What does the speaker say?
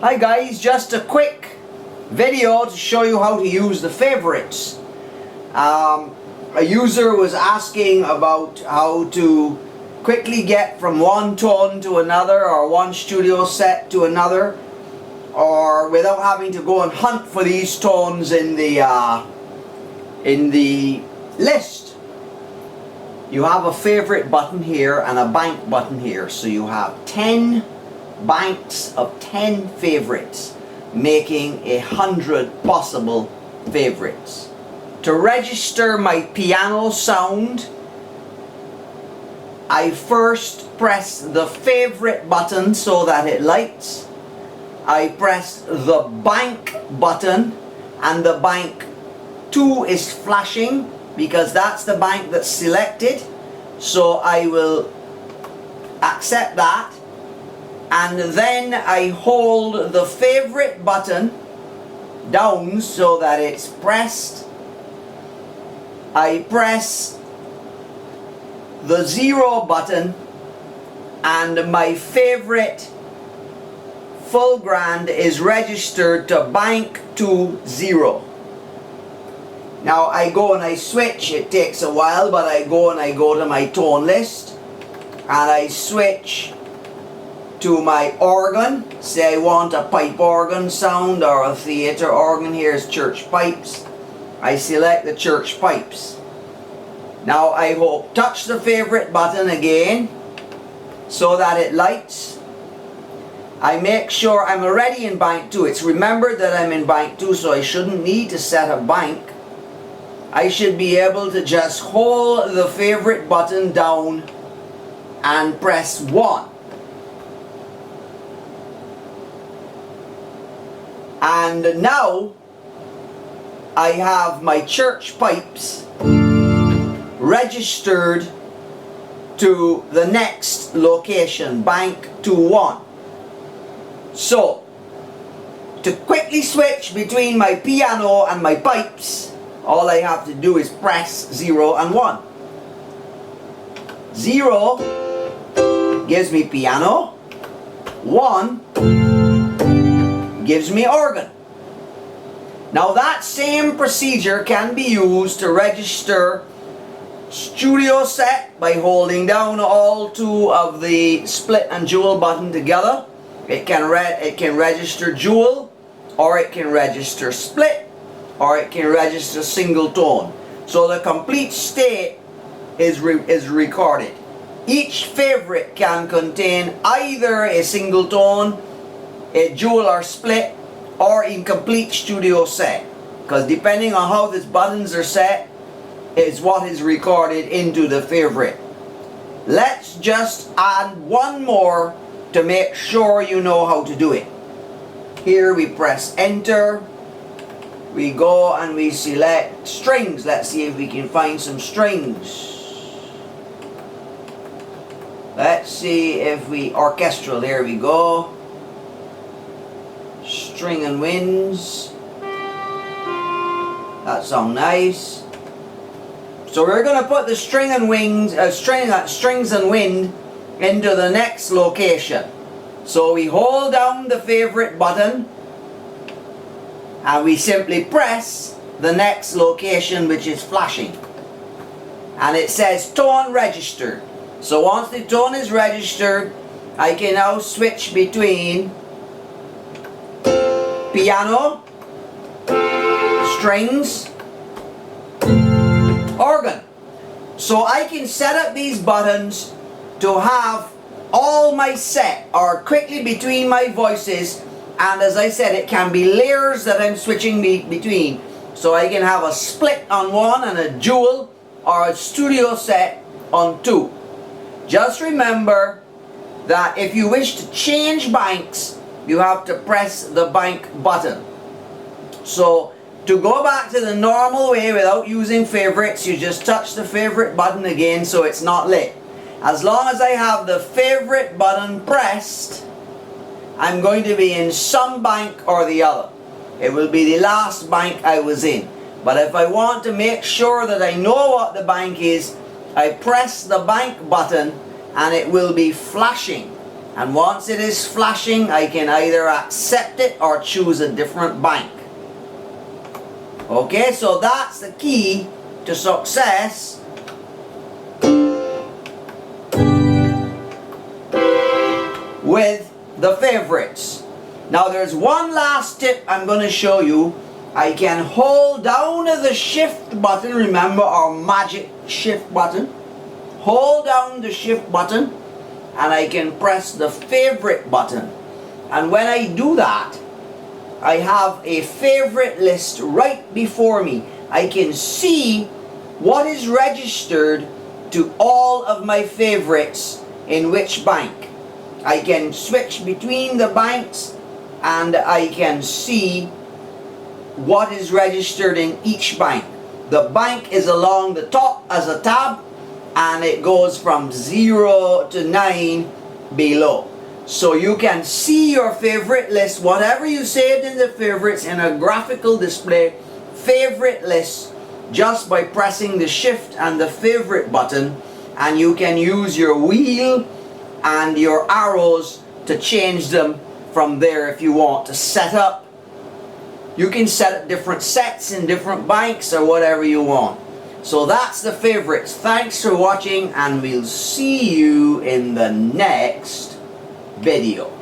Hi guys, just a quick video to show you how to use the favorites. A user was asking about how to quickly get from one tone to another, or one studio set to another, or without having to go and hunt for these tones in the list. You have a favorite button here and a bank button here, so you have 10 banks of 10 favorites, making 100 possible favorites. To register my piano sound, I first press the favorite button so that it lights. I press the bank button, and the bank 2 is flashing because that's the bank that's selected. So I will accept that, and then I hold the favorite button down so that it's pressed. I press the 0 button, and my favorite full grand is registered to bank to 0. Now I go and I switch. It takes a while, but I go to my tone list and I switch to my organ. Say I want a pipe organ sound or a theatre organ. Here's church pipes. I select the church pipes. Now I touch the favorite button again so that it lights. I make sure I'm already in bank 2. It's remembered that I'm in bank 2, so I shouldn't need to set a bank. I should be able to just hold the favorite button down and press 1. And now I have my church pipes registered to the next location, bank 2-1. So, to quickly switch between my piano and my pipes, all I have to do is press 0 and 1. 0 gives me piano, 1 gives me organ. Now that same procedure can be used to register studio set by holding down all 2 of the split and jewel button together. It can register jewel, or it can register split, or it can register single tone. So the complete state is recorded. Each favorite can contain either a single tone, a jewel or split, or incomplete studio set, because depending on how these buttons are set is what is recorded into the favorite. Let's just add one more to make sure you know how to do it. Here we press enter. We go and we select strings. Let's see if we can find some strings. Let's see if orchestral, there we go. String and winds. That sounds nice. So we're going to put the string and wings, strings and wind into the next location. So we hold down the favorite button and we simply press the next location, which is flashing, and it says tone registered. So once the tone is registered, I can now switch between piano, strings, organ. So I can set up these buttons to have all my set, or quickly between my voices, and as I said, it can be layers that I'm switching between. So I can have a split on 1 and a jewel or a studio set on 2. Just remember that if you wish to change banks, you have to press the bank button. So to go back to the normal way without using favorites, you just touch the favorite button again so it's not lit. As long as I have the favorite button pressed, I'm going to be in some bank or the other. It will be the last bank I was in. But if I want to make sure that I know what the bank is, I press the bank button and it will be flashing. And once it is flashing, I can either accept it or choose a different bank. Okay, so that's the key to success with the favorites. Now there's one last tip I'm going to show you. I can hold down the shift button, remember our magic shift button. Hold down the shift button and I can press the favorite button. And when I do that, I have a favorite list right before me. I can see what is registered to all of my favorites in which bank. I can switch between the banks and I can see what is registered in each bank. The bank is along the top as a tab and it goes from 0 to 9 below. So you can see your favorite list, whatever you saved in the favorites, in a graphical display, favorite list, just by pressing the shift and the favorite button, and you can use your wheel and your arrows to change them from there if you want to set up. You can set up different sets in different banks or whatever you want. So that's the favorites. Thanks for watching and we'll see you in the next video.